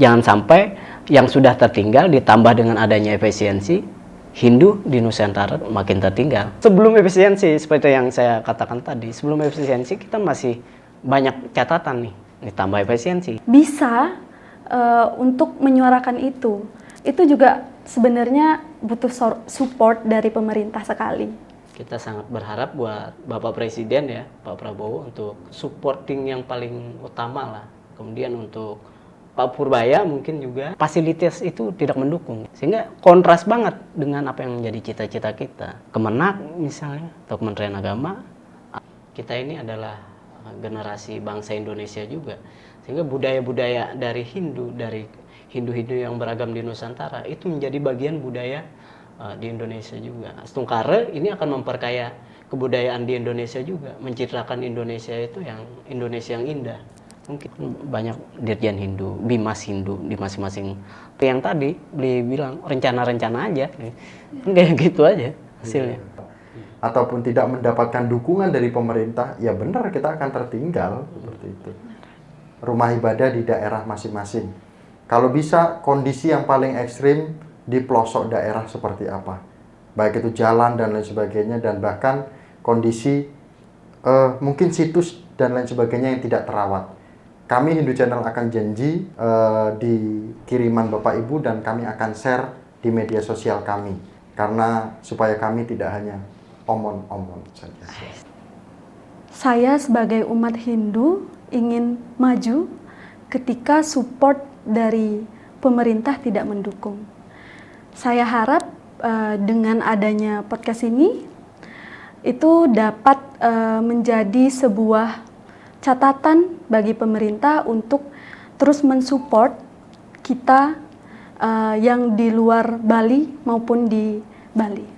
Jangan sampai yang sudah tertinggal ditambah dengan adanya efisiensi, Hindu di Nusantara makin tertinggal. Sebelum efisiensi, seperti yang saya katakan tadi, sebelum efisiensi kita masih banyak catatan nih, ditambah efisiensi. Bisa untuk menyuarakan itu juga sebenarnya butuh support dari pemerintah sekali. Kita sangat berharap buat Bapak Presiden ya, Pak Prabowo, untuk supporting yang paling utama lah. Kemudian untuk Pak Purbaya mungkin juga fasilitas itu tidak mendukung. Sehingga kontras banget dengan apa yang menjadi cita-cita kita. Kemenak misalnya, atau Kementerian Agama, kita ini adalah generasi bangsa Indonesia juga. Sehingga budaya-budaya dari Hindu-Hindu yang beragam di Nusantara itu menjadi bagian budaya di Indonesia juga. Stungkare ini akan memperkaya kebudayaan di Indonesia juga, mencitrakan Indonesia itu yang Indonesia yang indah. Mungkin banyak dirjen Hindu, bimas Hindu di masing-masing. Yang tadi beliau bilang rencana-rencana aja, kayak gitu aja hasilnya. Ataupun tidak mendapatkan dukungan dari pemerintah, ya benar kita akan tertinggal seperti itu. Rumah ibadah di daerah masing-masing. Kalau bisa kondisi yang paling ekstrim di pelosok daerah seperti apa, baik itu jalan dan lain sebagainya, dan bahkan kondisi mungkin situs dan lain sebagainya yang tidak terawat. Kami Hindu Channel akan janji di kiriman Bapak Ibu, dan kami akan share di media sosial kami, karena supaya kami tidak hanya omon-omon saja. Saya sebagai umat Hindu ingin maju ketika support dari pemerintah tidak mendukung. Saya harap dengan adanya podcast ini itu dapat menjadi sebuah catatan bagi pemerintah untuk terus mensupport kita yang di luar Bali maupun di Bali.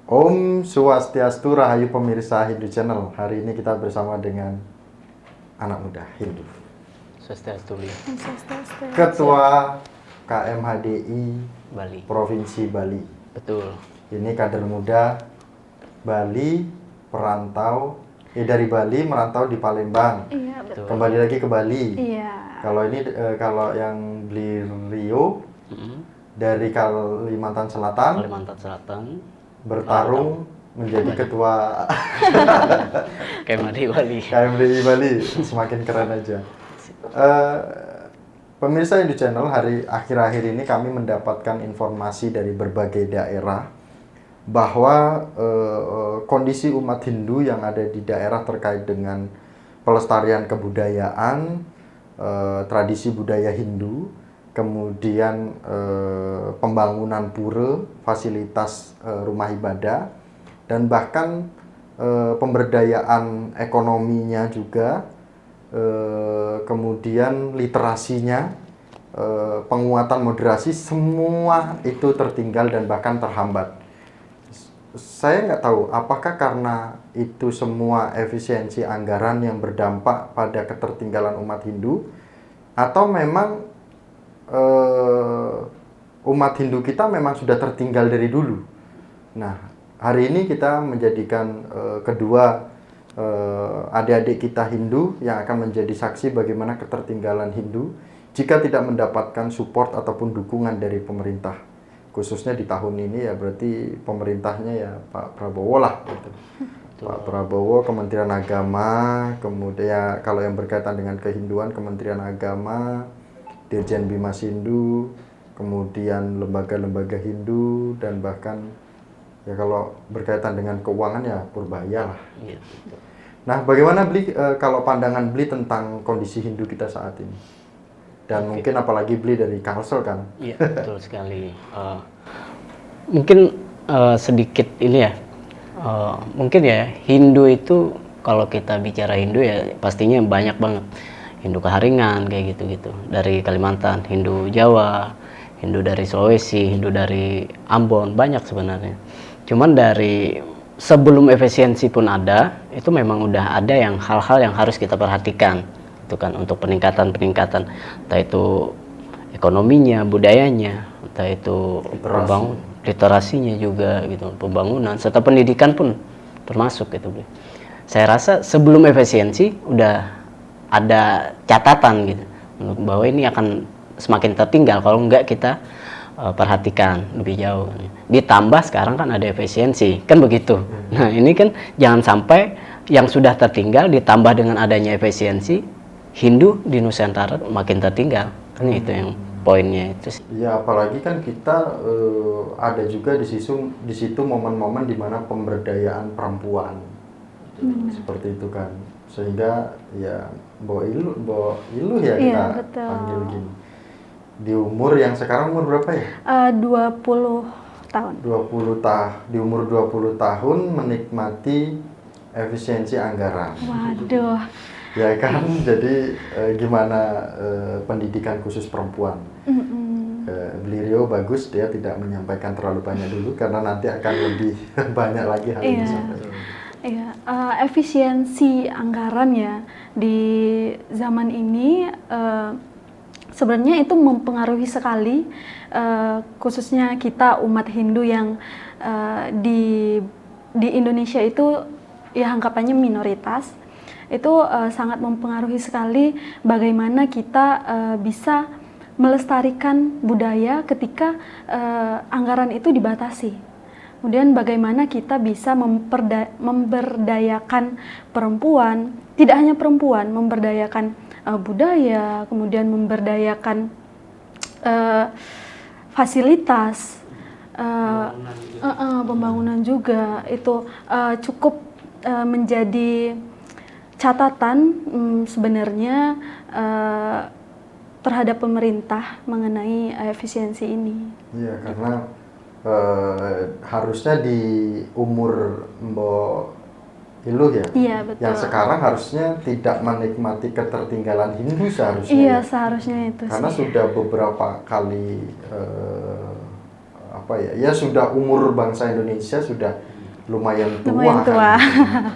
Om Swastiastu, Rahayu pemirsa Hindu Channel. Hari ini kita bersama dengan anak muda Hindu. Swastiastu. Ketua KMHDI Bali. Provinsi Bali. Betul. Ini kader muda Bali, perantau dari Bali merantau di Palembang. Iya, betul. Kembali lagi ke Bali. Iya. Kalau ini kalau yang beliau dari Kalimantan Selatan. Kalimantan Selatan. Bertarung menjadi ketua KMHDI Bali. KMHDI Bali. Semakin keren aja. Pemirsa Hindu Channel, akhir-akhir ini kami mendapatkan informasi dari berbagai daerah bahwa kondisi umat Hindu yang ada di daerah terkait dengan pelestarian kebudayaan, tradisi budaya Hindu, kemudian pembangunan pura, fasilitas rumah ibadah, dan bahkan pemberdayaan ekonominya juga, kemudian literasinya, penguatan moderasi, semua itu tertinggal dan bahkan terhambat. Saya nggak tahu apakah karena itu semua efisiensi anggaran yang berdampak pada ketertinggalan umat Hindu, atau memang umat Hindu kita memang sudah tertinggal dari dulu. Nah, hari ini kita menjadikan kedua adik-adik kita Hindu yang akan menjadi saksi bagaimana ketertinggalan Hindu jika tidak mendapatkan support ataupun dukungan dari pemerintah. Khususnya di tahun ini ya berarti pemerintahnya ya Pak Prabowo lah gitu. Pak Prabowo, Kementerian Agama, kemudian kalau yang berkaitan dengan kehinduan Kementerian Agama, Dirjen Bimas Hindu, kemudian lembaga-lembaga Hindu, dan bahkan ya kalau berkaitan dengan keuangan ya Purbaya lah. Iya. Nah, bagaimana Bli kalau pandangan Bli tentang kondisi Hindu kita saat ini? Dan mungkin apalagi Bli dari Kalsel kan? Iya, betul sekali. Mungkin sedikit ini ya, mungkin ya Hindu itu kalau kita bicara Hindu ya pastinya banyak banget. Hindu Keharingan kayak gitu-gitu, dari Kalimantan, Hindu Jawa, Hindu dari Sulawesi, Hindu dari Ambon, banyak sebenarnya. Cuman dari sebelum efisiensi pun ada, itu memang udah ada yang hal-hal yang harus kita perhatikan, itu kan untuk peningkatan, entah itu ekonominya, budayanya, entah itu literasinya juga gitu, pembangunan serta pendidikan pun termasuk gitu. saya rasa sebelum efisiensi udah ada catatan gitu bahwa ini akan semakin tertinggal kalau nggak kita perhatikan lebih jauh. Ditambah sekarang kan ada efisiensi, kan begitu. Nah ini kan jangan sampai yang sudah tertinggal ditambah dengan adanya efisiensi, Hindu di Nusantara makin tertinggal. Kan itu yang poinnya itu sih. Ya apalagi kan kita ada juga di situ momen-momen di mana pemberdayaan perempuan seperti itu kan, sehingga ya Mbok Ilu ya kita betul. panggil gini. Di umur yang sekarang umur berapa ya? 20 tahun. Di umur 20 tahun menikmati efisiensi anggaran. Waduh. Ya kan, jadi gimana pendidikan khusus perempuan? Beliau bagus, dia tidak menyampaikan terlalu banyak dulu karena nanti akan lebih banyak lagi hal yang disampaikan. Iya, efisiensi anggaran ya di zaman ini sebenarnya itu mempengaruhi sekali, khususnya kita umat Hindu yang di Indonesia itu ya anggapannya minoritas. Itu sangat mempengaruhi sekali bagaimana kita bisa melestarikan budaya ketika anggaran itu dibatasi. Kemudian bagaimana kita bisa memberdayakan perempuan, tidak hanya perempuan, memberdayakan budaya, kemudian memberdayakan fasilitas, pembangunan juga itu cukup menjadi catatan sebenarnya terhadap pemerintah mengenai efisiensi ini. Iya, karena harusnya di umur Mbok Ilu ya, Iya, betul. yang sekarang harusnya tidak menikmati ketertinggalan Hindu seharusnya. Iya, ya. seharusnya itu Karena sih. sudah beberapa kali ya sudah umur bangsa Indonesia sudah lumayan tua. Lumayan tua. Kan,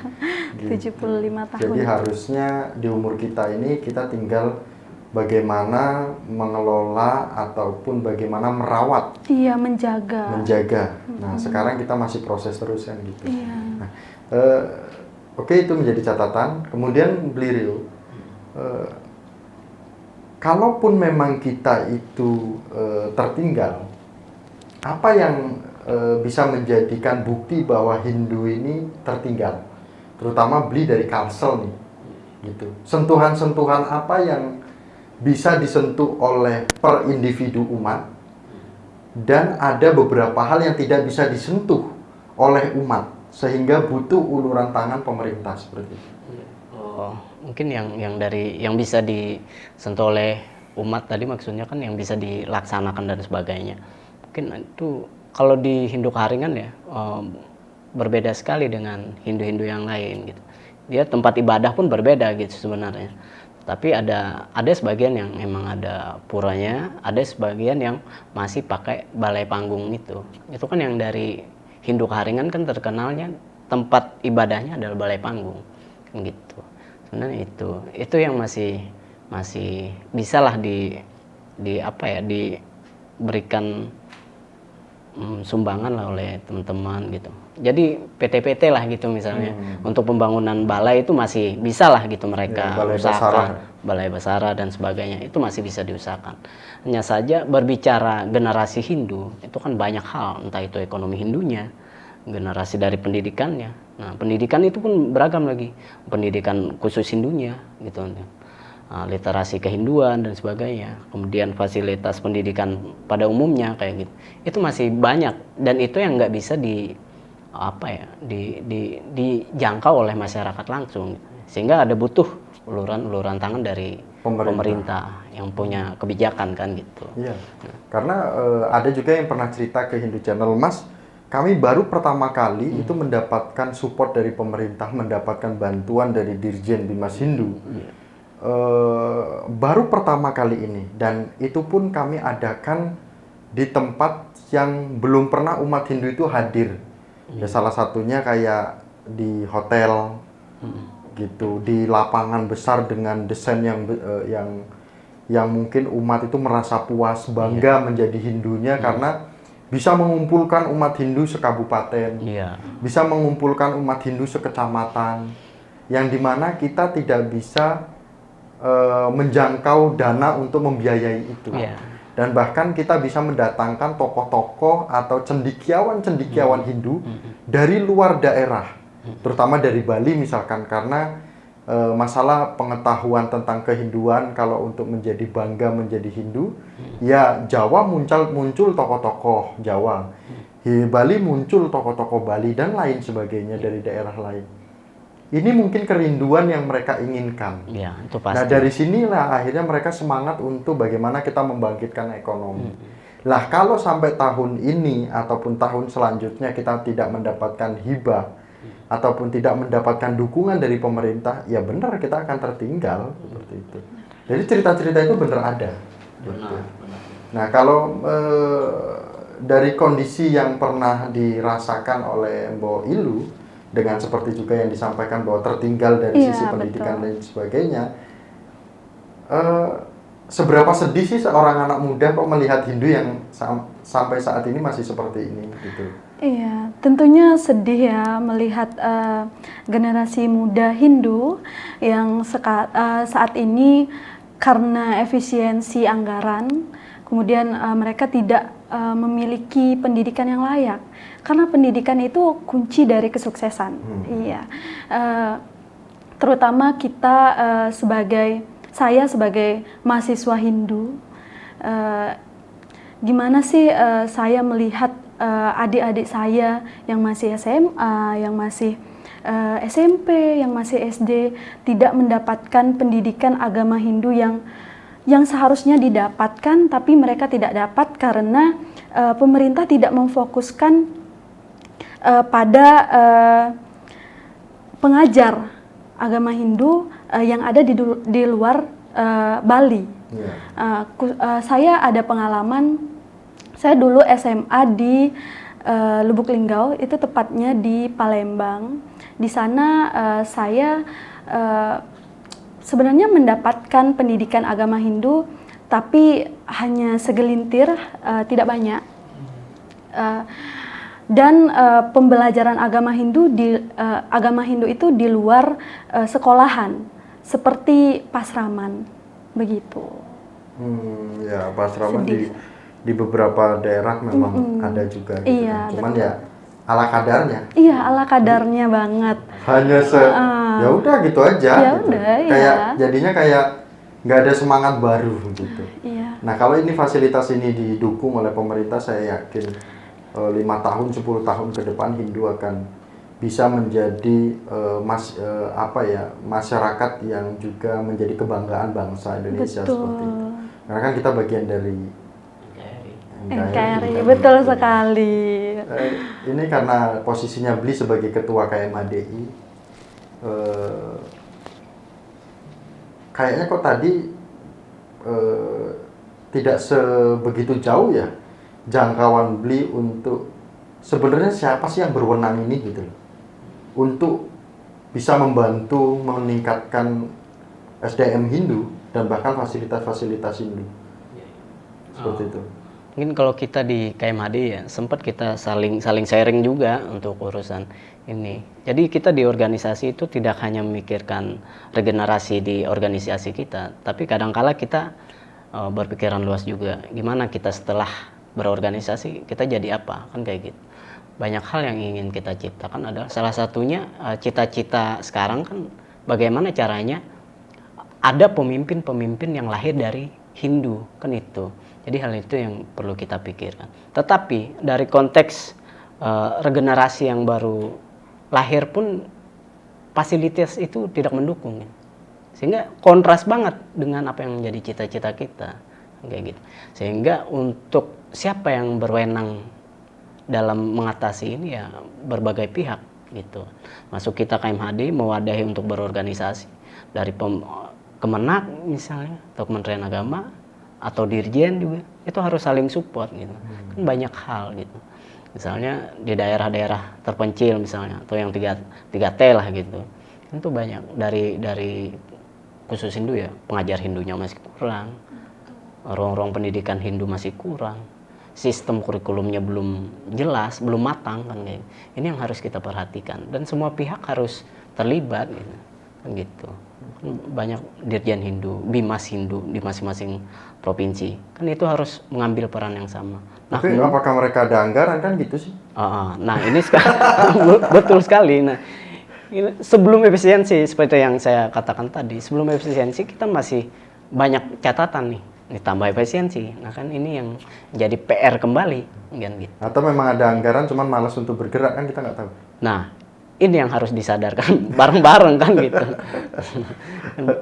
gitu. 75 tahun. Jadi harusnya di umur kita ini kita tinggal bagaimana mengelola ataupun bagaimana merawat. Iya, menjaga. Nah, sekarang kita masih proses terus kan gitu. Iya. Nah, oke, itu menjadi catatan. Kemudian beliau, kalaupun memang kita itu tertinggal, apa yang bisa menjadikan bukti bahwa Hindu ini tertinggal? Terutama beli dari Kalsel nih, gitu. Sentuhan-sentuhan apa yang bisa disentuh oleh per individu umat, dan ada beberapa hal yang tidak bisa disentuh oleh umat sehingga butuh uluran tangan pemerintah seperti itu. Oh, mungkin yang bisa disentuh oleh umat tadi maksudnya kan yang bisa dilaksanakan dan sebagainya. Mungkin itu kalau di Hindu Kaharingan ya berbeda sekali dengan Hindu-Hindu yang lain gitu. Dia tempat ibadah pun berbeda gitu sebenarnya. Tapi ada sebagian yang memang ada puranya, ada sebagian yang masih pakai balai panggung itu. Itu kan yang dari Hindu Kaharingan kan terkenalnya tempat ibadahnya adalah balai panggung, kan gitu. Sebenarnya itu yang masih bisalah diberikan sumbangan lah oleh teman-teman gitu. Jadi PT-PT lah gitu misalnya untuk pembangunan balai itu masih bisa lah gitu mereka usahakan, balai basara dan sebagainya itu masih bisa diusahakan. Hanya saja berbicara generasi Hindu itu kan banyak hal, entah itu ekonomi Hindunya, generasi dari pendidikannya. Nah pendidikan itu pun beragam lagi, pendidikan khusus Hindunya gitu. Literasi kehinduan dan sebagainya, kemudian fasilitas pendidikan pada umumnya kayak gitu, itu masih banyak dan itu yang nggak bisa dijangkau oleh masyarakat langsung, sehingga ada butuh uluran tangan dari pemerintah yang punya kebijakan kan gitu. Iya, karena ada juga yang pernah cerita ke Hindu Channel, Mas, kami baru pertama kali itu mendapatkan support dari pemerintah, mendapatkan bantuan dari Dirjen Bimas Hindu. Baru pertama kali ini, dan itu pun kami adakan di tempat yang belum pernah umat Hindu itu hadir. Ya salah satunya kayak di hotel gitu, di lapangan besar dengan desain yang mungkin umat itu merasa puas, bangga menjadi Hindunya karena bisa mengumpulkan umat Hindu sekabupaten, bisa mengumpulkan umat Hindu sekecamatan, yang dimana kita tidak bisa menjangkau dana untuk membiayai itu. Iya. Dan bahkan kita bisa mendatangkan tokoh-tokoh atau cendekiawan Hindu dari luar daerah, terutama dari Bali misalkan, karena masalah pengetahuan tentang kehinduan. Kalau untuk menjadi bangga menjadi Hindu, ya Jawa muncul tokoh-tokoh Jawa, di Bali muncul tokoh-tokoh Bali dan lain sebagainya dari daerah lain. Ini mungkin kerinduan yang mereka inginkan. Ya, itu pasti. Nah, dari sinilah akhirnya mereka semangat untuk bagaimana kita membangkitkan ekonomi. Lah, kalau sampai tahun ini ataupun tahun selanjutnya kita tidak mendapatkan hibah ataupun tidak mendapatkan dukungan dari pemerintah, ya benar kita akan tertinggal seperti itu. Jadi cerita-cerita itu benar ada. Gitu. Nah, kalau dari kondisi yang pernah dirasakan oleh Mbok Ilu, dengan seperti juga yang disampaikan bahwa tertinggal dari sisi pendidikan dan sebagainya, seberapa sedih sih seorang anak muda kok melihat Hindu yang sampai saat ini masih seperti ini gitu? Iya, tentunya sedih ya melihat generasi muda Hindu yang saat ini karena efisiensi anggaran, kemudian mereka tidak memiliki pendidikan yang layak. Karena pendidikan itu kunci dari kesuksesan. Iya, terutama kita saya sebagai mahasiswa Hindu, gimana sih saya melihat adik-adik saya yang masih SMA, yang masih SMP, yang masih SD tidak mendapatkan pendidikan agama Hindu yang seharusnya didapatkan, tapi mereka tidak dapat karena pemerintah tidak memfokuskan pada pengajar agama Hindu yang ada di luar Bali. Saya ada pengalaman, saya dulu SMA di Lubuk Linggau, itu tepatnya di Palembang. Di sana saya sebenarnya mendapatkan pendidikan agama Hindu, tapi hanya segelintir, tidak banyak. Dan pembelajaran agama Hindu itu di luar sekolahan, seperti pasraman, begitu. Ya, pasraman di beberapa daerah memang ada juga. Gitu iya, kan. Cuman betul. ya ala kadarnya. Iya, ala kadarnya banget. Hanya ya udah gitu aja. Ya gitu. udah, kayak ya. jadinya kayak nggak ada semangat baru gitu. Iya. Nah, kalau ini fasilitas ini didukung oleh pemerintah, saya yakin 5 tahun, 10 tahun ke depan Hindu akan bisa menjadi masyarakat yang juga menjadi kebanggaan bangsa Indonesia. Betul. Seperti itu. Karena kan kita bagian dari NKRI, betul sekali. Ini karena posisinya Bli sebagai ketua KMHDI, kayaknya kok tadi tidak sebegitu jauh ya jangkauan Bli untuk sebenarnya siapa sih yang berwenang ini gitu loh, untuk bisa membantu meningkatkan SDM Hindu dan bahkan fasilitas-fasilitas Hindu seperti itu. Mungkin kalau kita di KMHD ya sempat kita saling sharing juga untuk urusan ini. Jadi kita di organisasi itu tidak hanya memikirkan regenerasi di organisasi kita, tapi kadangkala kita berpikiran luas juga. Gimana kita setelah berorganisasi kita jadi apa, kan kayak gitu. Banyak hal yang ingin kita ciptakan, adalah salah satunya cita-cita sekarang kan bagaimana caranya ada pemimpin-pemimpin yang lahir dari Hindu, kan itu. Jadi hal itu yang perlu kita pikirkan. Tetapi dari konteks regenerasi yang baru lahir pun fasilitas itu tidak mendukung. Sehingga kontras banget dengan apa yang menjadi cita-cita kita. Kayak gitu. Sehingga untuk siapa yang berwenang dalam mengatasi ini ya berbagai pihak gitu. Masuk kita KMHD mewadahi untuk berorganisasi dari Kemenak misalnya atau Kementerian Agama atau Dirjen juga, itu harus saling support gitu. Kan banyak hal gitu. Misalnya di daerah-daerah terpencil misalnya atau yang 3T lah gitu. Itu banyak dari khusus Hindu ya, pengajar Hindunya masih kurang. Ruang-ruang pendidikan Hindu masih kurang. Sistem kurikulumnya belum jelas, belum matang kan kayak. Ini yang harus kita perhatikan dan semua pihak harus terlibat gitu. kan gitu. Kan banyak dirjen Hindu, bimas Hindu di masing-masing provinsi, kan itu harus mengambil peran yang sama. Nah, Tapi apakah mereka ada anggaran kan gitu sih? nah ini betul sekali. Nah, ini sebelum efisiensi seperti yang saya katakan tadi, sebelum efisiensi kita masih banyak catatan nih, ditambah efisiensi. Nah kan ini yang jadi PR kembali, kan gitu. Atau memang ada anggaran cuman malas untuk bergerak kan kita nggak tahu. Nah ini yang harus disadarkan bareng-bareng kan gitu.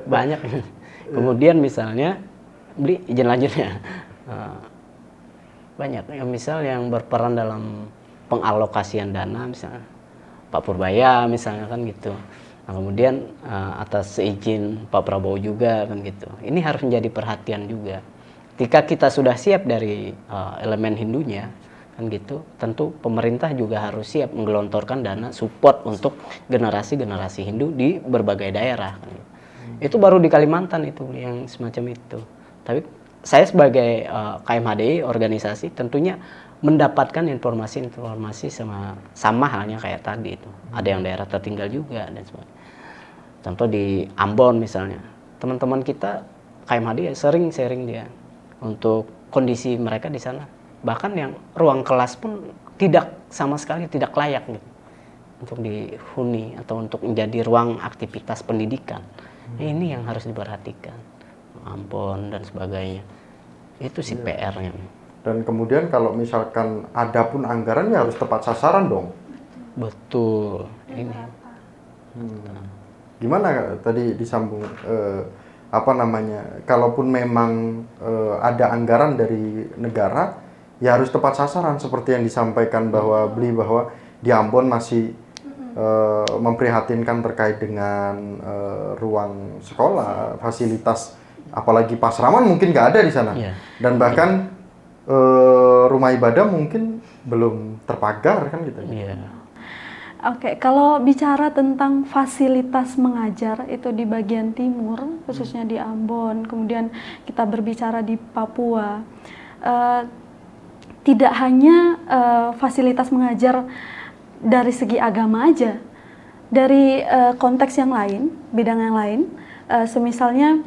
Banyak. Kemudian misalnya beli izin lanjutnya. Banyak yang misal yang berperan dalam pengalokasian dana, misalnya Pak Purbaya misalnya kan gitu. Nah, kemudian atas seizin Pak Prabowo juga kan gitu. Ini harus menjadi perhatian juga. Ketika kita sudah siap dari elemen Hindunya kan gitu, tentu pemerintah juga harus siap menggelontorkan dana support untuk generasi-generasi Hindu di berbagai daerah kan gitu. Itu baru di Kalimantan itu yang semacam itu. Tapi saya sebagai KMHDI organisasi tentunya mendapatkan informasi-informasi sama halnya kayak tadi itu. Ada yang daerah tertinggal juga dan sebagainya. Contoh di Ambon misalnya, teman-teman kita KMHDI sering sharing dia untuk kondisi mereka di sana. Bahkan yang ruang kelas pun sama sekali tidak layak gitu untuk dihuni atau untuk menjadi ruang aktivitas pendidikan. Nah, ini yang harus diperhatikan. Ampun dan sebagainya. Itu sih PR-nya. Dan kemudian kalau misalkan ada pun anggaran ya harus tepat sasaran dong. Betul. Ini. Gimana tadi disambung kalaupun memang ada anggaran dari negara ya harus tepat sasaran seperti yang disampaikan bahwa di Ambon masih memprihatinkan terkait dengan ruang sekolah, fasilitas, apalagi pasraman mungkin nggak ada di sana. Yeah. Dan bahkan rumah ibadah mungkin belum terpagar kan gitu. Yeah. Oke, kalau bicara tentang fasilitas mengajar itu di bagian timur, khususnya di Ambon, kemudian kita berbicara di Papua, tidak hanya fasilitas mengajar dari segi agama aja, dari konteks yang lain, bidang yang lain, semisalnya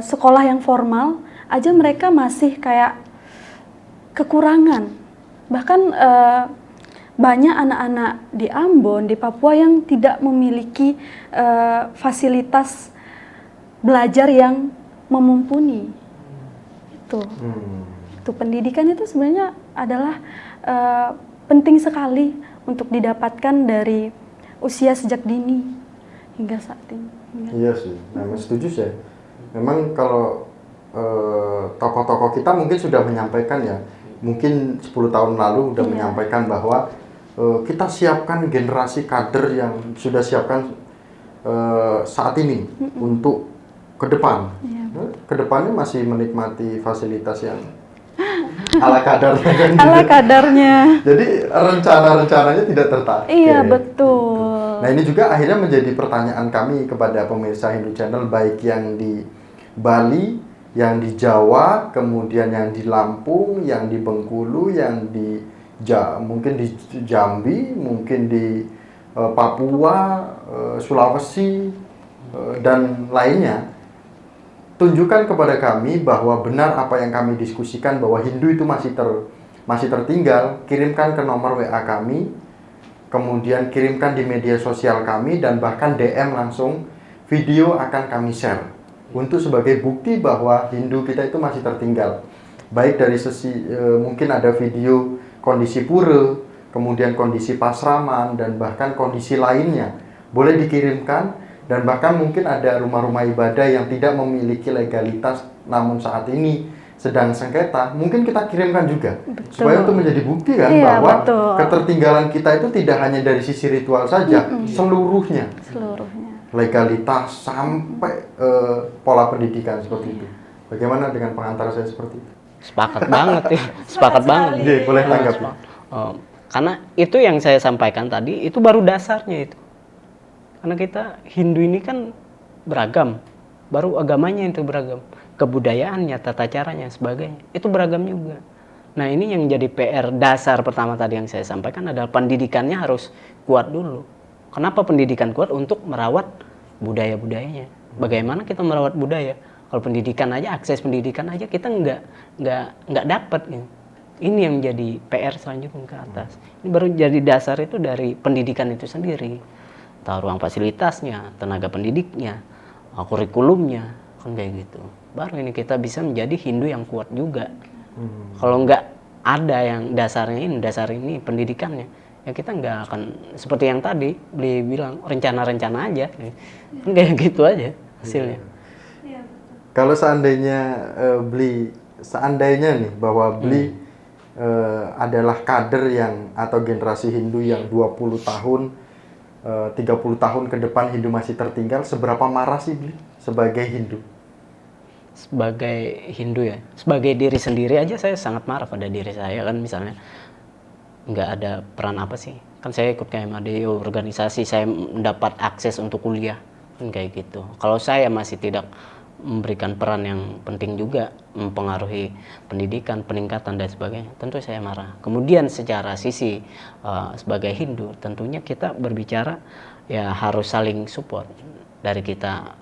sekolah yang formal aja mereka masih kayak kekurangan, bahkan banyak anak-anak di Ambon, di Papua yang tidak memiliki fasilitas belajar yang memumpuni. Itu pendidikan itu sebenarnya adalah penting sekali untuk didapatkan dari usia sejak dini hingga saat ini. Iya sih, memang setuju saya. Memang kalau tokoh-tokoh kita mungkin sudah menyampaikan ya, mungkin 10 tahun lalu sudah menyampaikan bahwa kita siapkan generasi kader yang sudah siapkan saat ini untuk ke depan. Ke depannya masih menikmati fasilitas yang ala kadarnya. Ala kadarnya. Jadi rencana-rencananya tidak tertarik. Iya, betul. Nah, ini juga akhirnya menjadi pertanyaan kami kepada pemirsa Hindu Channel, baik yang di Bali, yang di Jawa, kemudian yang di Lampung, yang di Bengkulu, yang di mungkin di Jambi, mungkin di Papua, Sulawesi, dan lainnya. Tunjukkan kepada kami bahwa benar apa yang kami diskusikan, bahwa Hindu itu masih tertinggal. Kirimkan ke nomor WA kami, kemudian kirimkan di media sosial kami, dan bahkan DM langsung, video akan kami share untuk sebagai bukti bahwa Hindu kita itu masih tertinggal. Baik dari sisi mungkin ada video kondisi pura, kemudian kondisi pasraman, dan bahkan kondisi lainnya boleh dikirimkan. Dan bahkan mungkin ada rumah-rumah ibadah yang tidak memiliki legalitas namun saat ini sedang sengketa, mungkin kita kirimkan juga. Betul. Supaya untuk menjadi bukti kan, bahwa ketertinggalan kita itu tidak hanya dari sisi ritual saja, seluruhnya. Legalitas sampai pola pendidikan seperti itu. Bagaimana dengan pengantar saya seperti itu? Sepakat banget ya, sepakat banget. Jadi, boleh tanggap. Karena itu yang saya sampaikan tadi, itu baru dasarnya itu. Karena kita Hindu ini kan beragam, baru agamanya itu beragam, kebudayaannya, tata caranya, sebagainya, itu beragam juga. Nah ini yang jadi PR dasar pertama tadi yang saya sampaikan adalah pendidikannya harus kuat dulu. Kenapa pendidikan kuat? Untuk merawat budaya-budayanya. Bagaimana kita merawat budaya? Kalau pendidikan aja, akses pendidikan aja kita nggak dapat. Gitu. Ini yang menjadi PR selanjutnya ke atas. Ini baru jadi dasar itu dari pendidikan itu sendiri. Tahu ruang fasilitasnya, tenaga pendidiknya, kurikulumnya, kan kayak gitu. Baru ini kita bisa menjadi Hindu yang kuat juga. Kalau nggak ada yang dasar ini pendidikannya, ya kita nggak akan seperti yang tadi Bli bilang rencana-rencana aja, kan kayak gitu aja hasilnya. Kalau seandainya seandainya nih bahwa Bli adalah kader yang atau generasi Hindu yang 20 tahun 30 tahun ke depan Hindu masih tertinggal, seberapa marah sih Bli sebagai Hindu? Sebagai Hindu ya, sebagai diri sendiri aja saya sangat marah pada diri saya kan, misalnya nggak ada peran apa sih, kan saya ikut KMAD organisasi, saya mendapat akses untuk kuliah kan kayak gitu. Kalau saya masih tidak memberikan peran yang penting juga mempengaruhi pendidikan, peningkatan dan sebagainya, tentu saya marah. Kemudian secara sisi sebagai Hindu tentunya kita berbicara ya harus saling support. Dari kita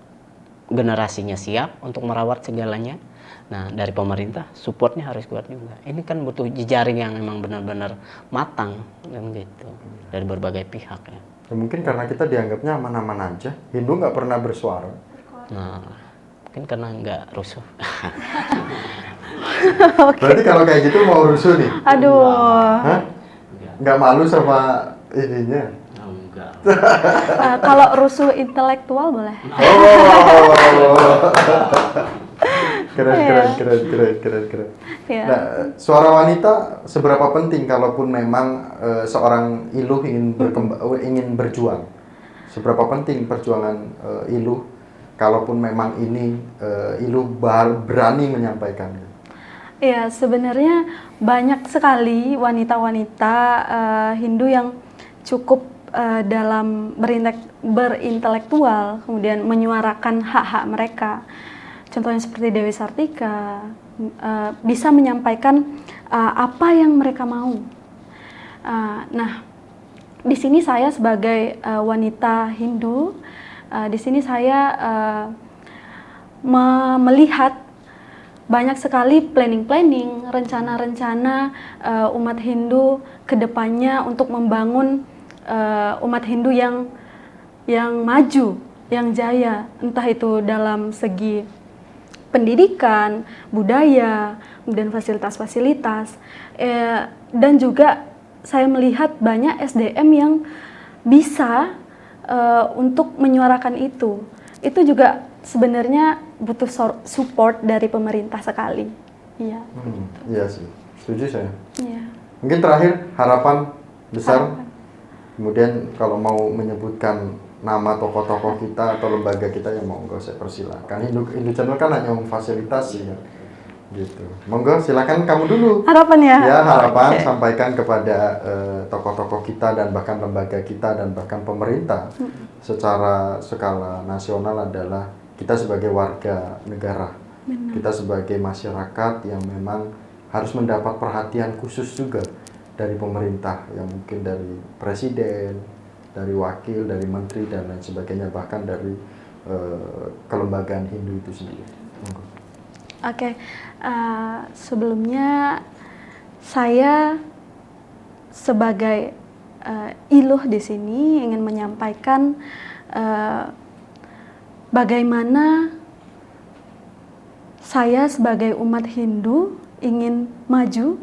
generasinya siap untuk merawat segalanya, nah dari pemerintah supportnya harus kuat juga. Ini kan butuh jejaring yang memang benar-benar matang dan gitu dari berbagai pihak ya. Ya, mungkin karena kita dianggapnya aman-aman aja, Hindu nggak pernah bersuara. Nah, mungkin karena nggak rusuh. Berarti kalau kayak gitu mau rusuh nih? Aduh. Hah? Nggak malu sama ininya? Enggak. Kalau rusuh intelektual boleh. Oh, keren. Ya. Nah, suara wanita seberapa penting kalaupun memang seorang iluh ingin berjuang? Seberapa penting perjuangan iluh kalaupun memang ini iluh berani menyampaikan? Ya, sebenarnya banyak sekali wanita-wanita Hindu yang cukup dalam berintelektual, kemudian menyuarakan hak-hak mereka. Contohnya seperti Dewi Sartika, bisa menyampaikan apa yang mereka mau. Nah, di sini saya sebagai wanita Hindu, di sini saya melihat banyak sekali planning-planning, rencana-rencana umat Hindu ke depannya untuk membangun umat Hindu yang maju, yang jaya, entah itu dalam segi pendidikan, budaya, dan fasilitas-fasilitas, dan juga saya melihat banyak SDM yang bisa untuk menyuarakan itu. Itu juga sebenarnya butuh support dari pemerintah sekali. Iya. Iya sih, setuju saya. Iya. Mungkin terakhir harapan besar. Kemudian kalau mau menyebutkan nama tokoh-tokoh kita atau lembaga kita yang monggo saya persilakan. Hindu Channel kan hanya memfasilitasi ya. Gitu. Monggo silakan kamu dulu. Harapan ya. Ya, harapan sampaikan kepada tokoh-tokoh kita dan bahkan lembaga kita dan bahkan pemerintah secara skala nasional adalah kita sebagai warga negara. Benar. Kita sebagai masyarakat yang memang harus mendapat perhatian khusus juga dari pemerintah, yang mungkin dari presiden, dari wakil, dari menteri dan lain sebagainya, bahkan dari kelembagaan Hindu itu sendiri. Oke, sebelumnya saya sebagai iluh di sini ingin menyampaikan bagaimana saya sebagai umat Hindu ingin maju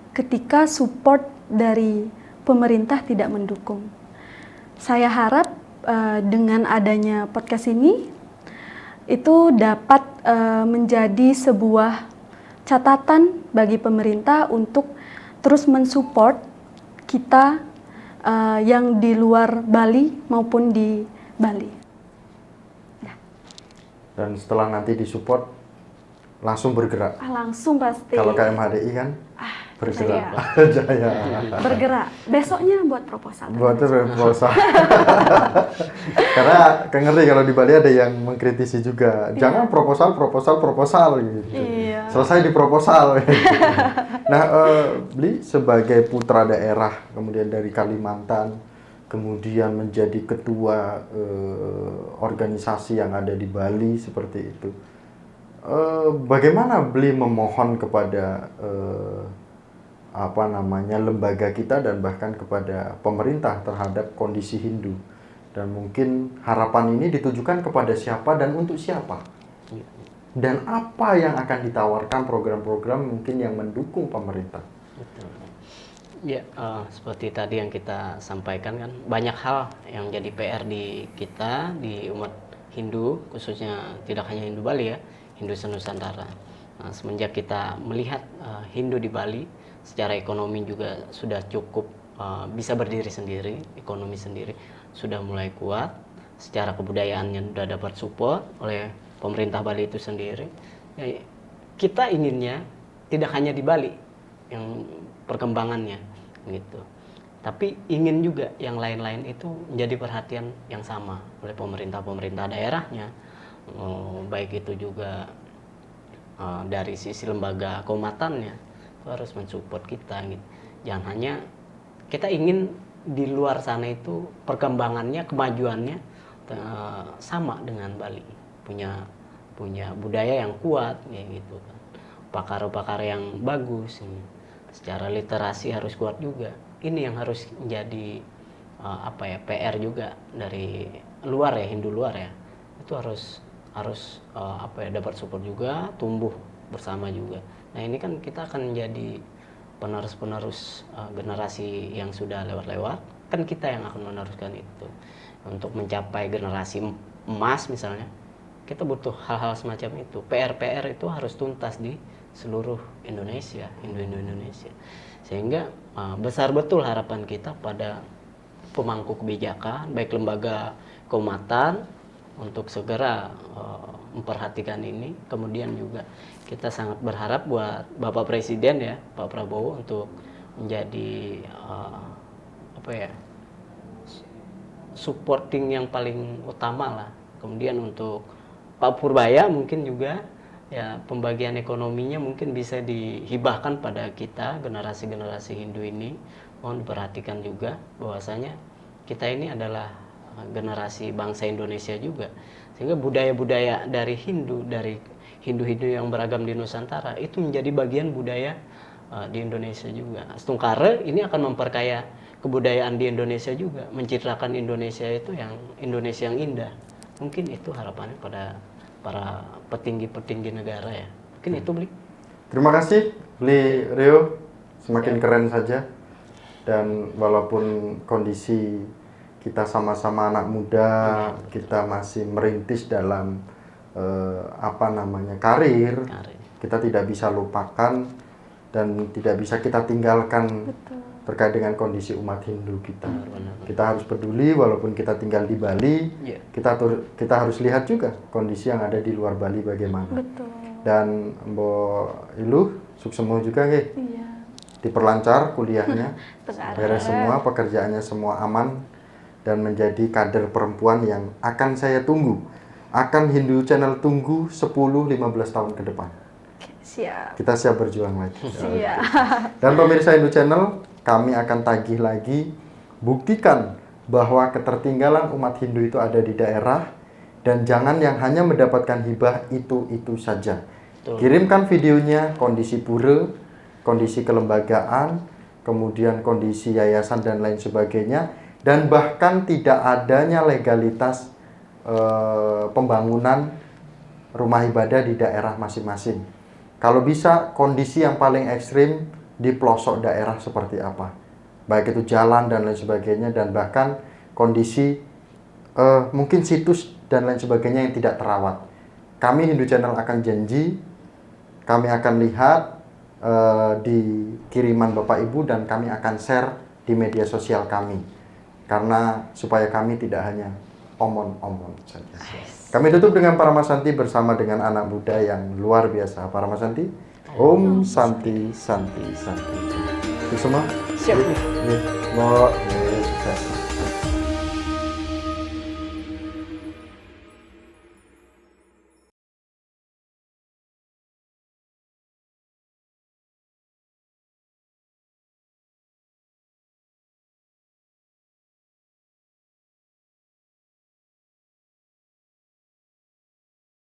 ketika support dari pemerintah tidak mendukung. Saya harap dengan adanya podcast ini itu dapat menjadi sebuah catatan bagi pemerintah untuk terus mensupport kita yang di luar Bali maupun di Bali. Dan setelah nanti disupport langsung bergerak. Langsung pasti. Kalau KMHDI kan bergerak. Jaya. Bergerak. Besoknya buat proposal. Buat proposal. Karena ngerti kalau di Bali ada yang mengkritisi juga. Jangan proposal gitu. Iya. Selesai di proposal. Gitu. Nah, Bli sebagai putra daerah kemudian dari Kalimantan kemudian menjadi ketua organisasi yang ada di Bali seperti itu. Bagaimana Bli memohon kepada lembaga kita dan bahkan kepada pemerintah terhadap kondisi Hindu, dan mungkin harapan ini ditujukan kepada siapa dan untuk siapa, dan apa yang akan ditawarkan program-program mungkin yang mendukung pemerintah. Betul. Ya, seperti tadi yang kita sampaikan kan, banyak hal yang jadi PR di kita, di umat Hindu, khususnya tidak hanya Hindu Bali ya, Hindu Nusantara. Nah, semenjak kita melihat Hindu di Bali, secara ekonomi juga sudah cukup bisa berdiri sendiri, ekonomi sendiri sudah mulai kuat, secara kebudayaannya sudah dapat support oleh pemerintah Bali itu sendiri. Ya, kita inginnya tidak hanya di Bali yang perkembangannya gitu, tapi ingin juga yang lain-lain itu menjadi perhatian yang sama oleh pemerintah daerahnya, baik itu juga dari sisi lembaga keumatannya itu harus mensupport kita gitu. Jangan hanya kita ingin di luar sana itu perkembangannya, kemajuannya sama dengan Bali, punya budaya yang kuat ya gitu kan, pakar-pakar yang bagus. Secara literasi harus kuat juga. Ini yang harus menjadi PR juga dari luar ya, Hindu luar ya. Itu harus dapat support juga, tumbuh bersama juga. Nah, ini kan kita akan menjadi penerus generasi yang sudah lewat-lewat. Kan kita yang akan meneruskan itu. Untuk mencapai generasi emas misalnya, kita butuh hal-hal semacam itu. PR itu harus tuntas di seluruh Indonesia, Indonesia. Sehingga besar betul harapan kita pada pemangku kebijakan, baik lembaga keumatan, untuk segera memperhatikan ini. Kemudian juga kita sangat berharap buat Bapak Presiden ya, Pak Prabowo, untuk menjadi supporting yang paling utama lah. Kemudian untuk Pak Purbaya mungkin juga ya, pembagian ekonominya mungkin bisa dihibahkan pada kita, generasi-generasi Hindu ini. Mohon diperhatikan juga bahwasanya kita ini adalah generasi bangsa Indonesia juga, sehingga budaya-budaya dari Hindu yang beragam di Nusantara itu menjadi bagian budaya di Indonesia juga. Setungkara ini akan memperkaya kebudayaan di Indonesia juga, mencitrakan Indonesia itu yang Indonesia yang indah. Mungkin itu harapannya pada para petinggi-petinggi negara ya. Mungkin itu, Bli. Terima kasih Bli Rio, semakin keren saja. Dan walaupun kondisi kita sama-sama anak muda, kita masih merintis dalam karir, kita tidak bisa lupakan dan tidak bisa kita tinggalkan. Betul. Terkait dengan kondisi umat Hindu kita. Kita harus peduli walaupun kita tinggal di Bali, kita harus lihat juga kondisi yang ada di luar Bali bagaimana. Betul. Dan Mbok Iluh, suksemo juga nggih. Iya. Diperlancar kuliahnya, beres semua, pekerjaannya semua aman, dan menjadi kader perempuan yang akan saya tunggu. Akan Hindu Channel tunggu 10-15 tahun ke depan. Siap. Kita siap berjuang lagi. Siap. Dan pemirsa Hindu Channel, kami akan tagih lagi, buktikan bahwa ketertinggalan umat Hindu itu ada di daerah, dan jangan yang hanya mendapatkan hibah itu saja. Betul. Kirimkan videonya, kondisi pura, kondisi kelembagaan, kemudian kondisi yayasan dan lain sebagainya, dan bahkan tidak adanya legalitas pembangunan rumah ibadah di daerah masing-masing. Kalau bisa kondisi yang paling ekstrim di pelosok daerah seperti apa, baik itu jalan dan lain sebagainya, dan bahkan kondisi mungkin situs dan lain sebagainya yang tidak terawat. Kami Hindu Channel akan janji, kami akan lihat di kiriman Bapak Ibu, dan kami akan share di media sosial kami, karena supaya kami tidak hanya omon-omon saja. Kami tutup dengan Paramasanti bersama dengan anak muda yang luar biasa. Paramasanti. Om Santi Santi Santi. Itu semua? Siap. Mau